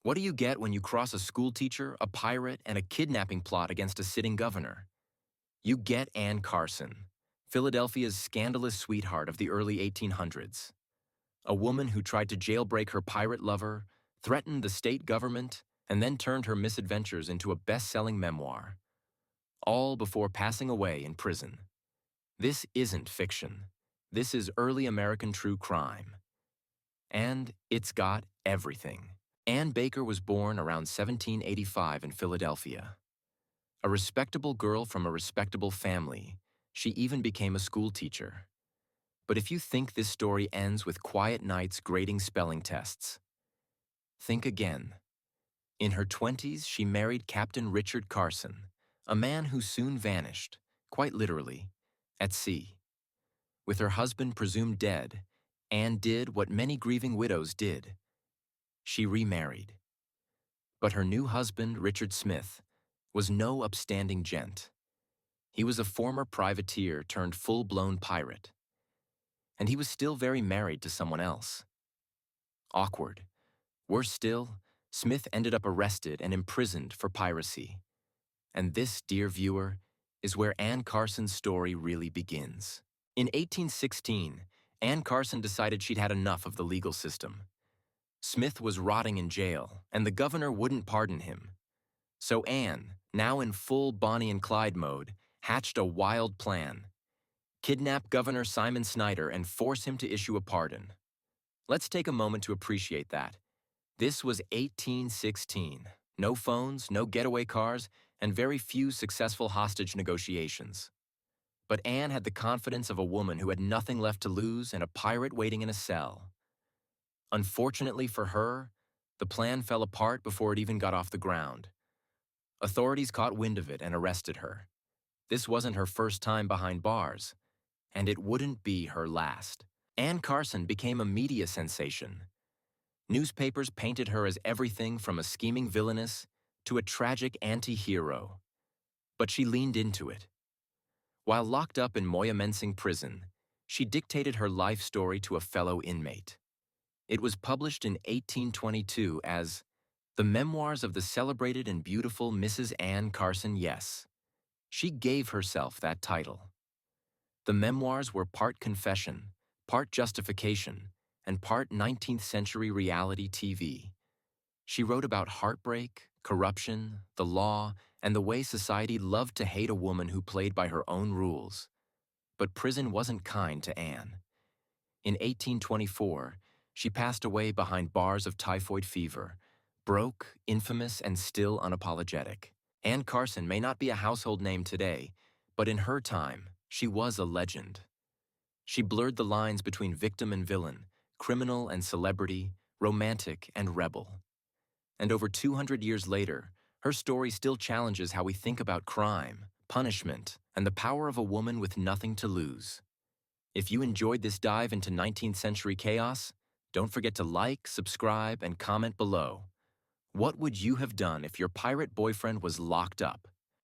What do you get when you cross a schoolteacher, a pirate, and a kidnapping plot against a sitting governor? You get Anne Carson, Philadelphia's scandalous sweetheart of the early 1800s. A woman who tried to jailbreak her pirate lover, threatened the state government, and then turned her misadventures into a best-selling memoir, all before passing away in prison. This isn't fiction. This is early American true crime. And it's got everything. Anne Baker was born around 1785 in Philadelphia. A respectable girl from a respectable family, she even became a school teacher. But if you think this story ends with quiet nights grading spelling tests, think again. In her 20s, she married Captain Richard Carson, a man who soon vanished, quite literally, at sea. With her husband presumed dead, Anne did what many grieving widows did. She remarried. But her new husband, Richard Smith, was no upstanding gent. He was a former privateer turned full-blown pirate. And he was still very married to someone else. Awkward. Worse still, Smith ended up arrested and imprisoned for piracy. And this, dear viewer, is where Anne Carson's story really begins. In 1816, Anne Carson decided she'd had enough of the legal system. Smith was rotting in jail, and the governor wouldn't pardon him. So Anne, now in full Bonnie and Clyde mode, hatched a wild plan. Kidnap Governor Simon Snyder and force him to issue a pardon. Let's take a moment to appreciate that. This was 1816. No phones, no getaway cars, and very few successful hostage negotiations. But Anne had the confidence of a woman who had nothing left to lose and a pirate waiting in a cell. Unfortunately for her, the plan fell apart before it even got off the ground. Authorities caught wind of it and arrested her. This wasn't her first time behind bars, and it wouldn't be her last. Anne Carson became a media sensation. Newspapers painted her as everything from a scheming villainess to a tragic anti-hero. But she leaned into it. While locked up in Moyamensing prison, she dictated her life story to a fellow inmate. It was published in 1822 as The Memoirs of the Celebrated and Beautiful Mrs. Anne Carson Yes. She gave herself that title. The memoirs were part confession, part justification, and part 19th century reality TV. She wrote about heartbreak, corruption, the law, and the way society loved to hate a woman who played by her own rules. But prison wasn't kind to Anne. In 1824, she passed away behind bars of typhoid fever, broke, infamous, and still unapologetic. Anne Carson may not be a household name today, but in her time, she was a legend. She blurred the lines between victim and villain, criminal and celebrity, romantic and rebel. And over 200 years later, her story still challenges how we think about crime, punishment, and the power of a woman with nothing to lose. If you enjoyed this dive into 19th century chaos, don't forget to like, subscribe, and comment below. What would you have done if your pirate boyfriend was locked up?